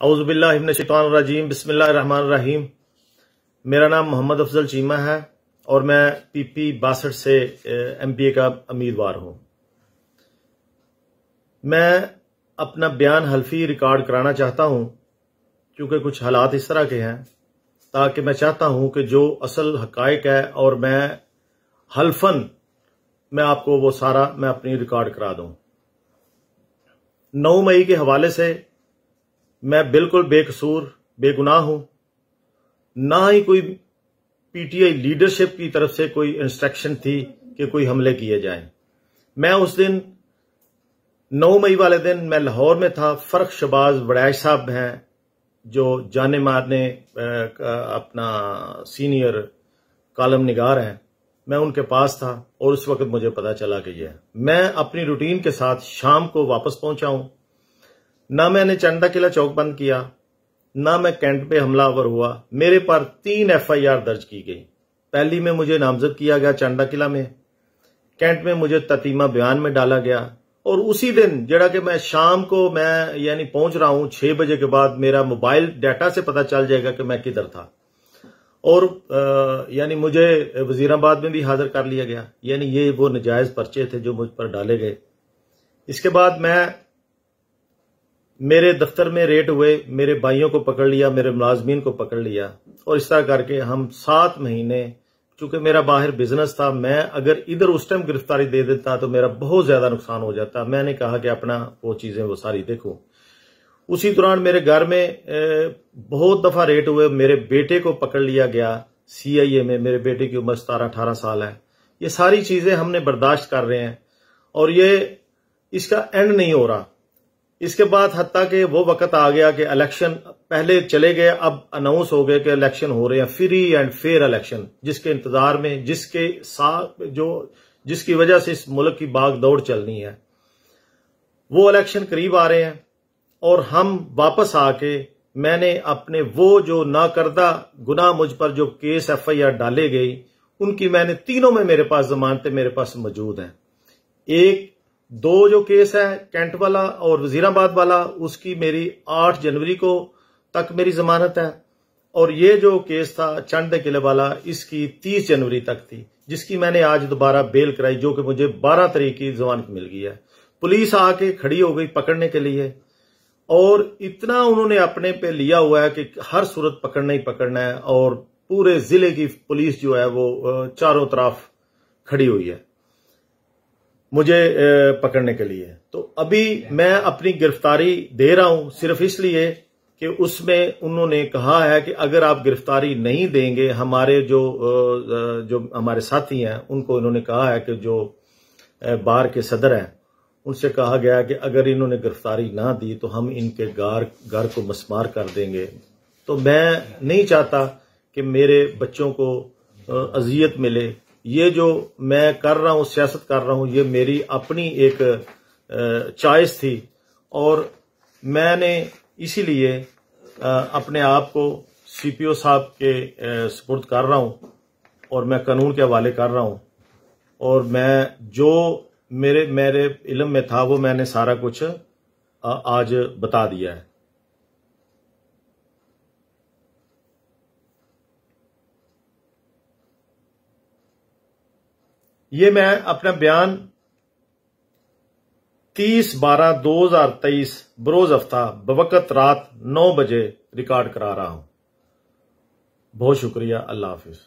औज़ुबिल्लाहि मिनश्शैतानिर्रजीम बिस्मिल्लाहिर्रहमानिर्रहीम। मेरा नाम मोहम्मद अफजल चीमा है और मैं PP 62 से MPA का उम्मीदवार हूं। मैं अपना बयान हल्फी रिकॉर्ड कराना चाहता हूं क्योंकि कुछ हालात इस तरह के हैं, ताकि मैं चाहता हूं कि जो असल हकायक है और मैं हल्फन मैं आपको वो सारा मैं अपनी रिकॉर्ड करा दूं। 9 मई के हवाले से मैं बिल्कुल बेकसूर बेगुनाह हूं, ना ही कोई PTI लीडरशिप की तरफ से कोई इंस्ट्रक्शन थी कि कोई हमले किए जाएं। मैं उस दिन 9 मई वाले दिन मैं लाहौर में था। फर्क शबाज वड़ैश साहब हैं जो जाने मारने अपना सीनियर कॉलम निगार हैं, मैं उनके पास था और उस वक्त मुझे पता चला कि ये मैं अपनी रूटीन के साथ शाम को वापस पहुंचा हूं। ना मैंने चंदा किला चौक बंद किया, ना मैं कैंट पे हमलावर हुआ। मेरे पर 3 FIR दर्ज की गई। पहली में मुझे नामजद किया गया चंदा किला में, कैंट में मुझे ततीमा बयान में डाला गया और उसी दिन जड़ा कि मैं शाम को मैं यानी पहुंच रहा हूं 6 बजे के बाद मेरा मोबाइल डाटा से पता चल जाएगा कि मैं किधर था और यानी मुझे वजीराबाद में भी हाजिर कर लिया गया। यानी ये वो नजायज पर्चे थे जो मुझ पर डाले गए। इसके बाद मेरे दफ्तर में रेड हुए, मेरे भाइयों को पकड़ लिया, मेरे मुलाजमीन को पकड़ लिया और इस तरह करके हम 7 महीने, चूंकि मेरा बाहर बिजनेस था, मैं अगर इधर उस टाइम गिरफ्तारी दे देता तो मेरा बहुत ज्यादा नुकसान हो जाता। मैंने कहा कि अपना वो चीजें वो सारी देखो। उसी दौरान मेरे घर में बहुत दफा रेड हुए। मेरे बेटे को पकड़ लिया गया CIA में। मेरे बेटे की उम्र 17-18 साल है। ये सारी चीजें हमने बर्दाश्त कर रहे हैं और ये इसका एंड नहीं हो रहा। इसके बाद हत्ता कि वो वक्त आ गया कि इलेक्शन पहले चले गए, अब अनाउंस हो गए कि इलेक्शन हो रहे हैं, फ्री एंड फेयर इलेक्शन, जिसके इंतजार में जिसके साथ जिसकी वजह से इस मुल्क की भाग दौड़ चलनी है, वो इलेक्शन करीब आ रहे हैं। और हम वापस आके मैंने अपने वो जो नाकर्दा गुनाह मुझ पर जो केस FIR डाले गई, उनकी मैंने तीनों में मेरे पास जमानतें मेरे पास मौजूद हैं। 1-2 जो केस है कैंट वाला और वजीराबाद वाला, उसकी मेरी 8 जनवरी को तक मेरी जमानत है और ये जो केस था चंद किले वाला, इसकी 30 जनवरी तक थी, जिसकी मैंने आज दोबारा बेल कराई, जो कि मुझे 12 तारीख की जमानत मिल गई है। पुलिस आके खड़ी हो गई पकड़ने के लिए और इतना उन्होंने अपने पे लिया हुआ है कि हर सूरत पकड़ना ही पकड़ना है और पूरे जिले की पुलिस जो है वो चारों तरफ खड़ी हुई है मुझे पकड़ने के लिए। तो अभी मैं अपनी गिरफ्तारी दे रहा हूं सिर्फ इसलिए कि उसमें उन्होंने कहा है कि अगर आप गिरफ्तारी नहीं देंगे, हमारे जो हमारे साथी हैं उनको इन्होंने कहा है कि जो बार के सदर हैं उनसे कहा गया कि अगर इन्होंने गिरफ्तारी ना दी तो हम इनके घर को मस्मार कर देंगे। तो मैं नहीं चाहता कि मेरे बच्चों को अजियत मिले। ये जो मैं कर रहा हूं, सियासत कर रहा हूं, ये मेरी अपनी एक चॉइस थी और मैंने इसीलिए अपने आप को CPO साहब के सुपुर्द कर रहा हूं और मैं कानून के हवाले कर रहा हूं और मैं जो मेरे इल्म में था वो मैंने सारा कुछ आज बता दिया है। ये मैं अपना बयान 30/12/2023 बरोज हफ्ता बवक्त रात 9 बजे रिकॉर्ड करा रहा हूं। बहुत शुक्रिया। अल्लाह हाफिज।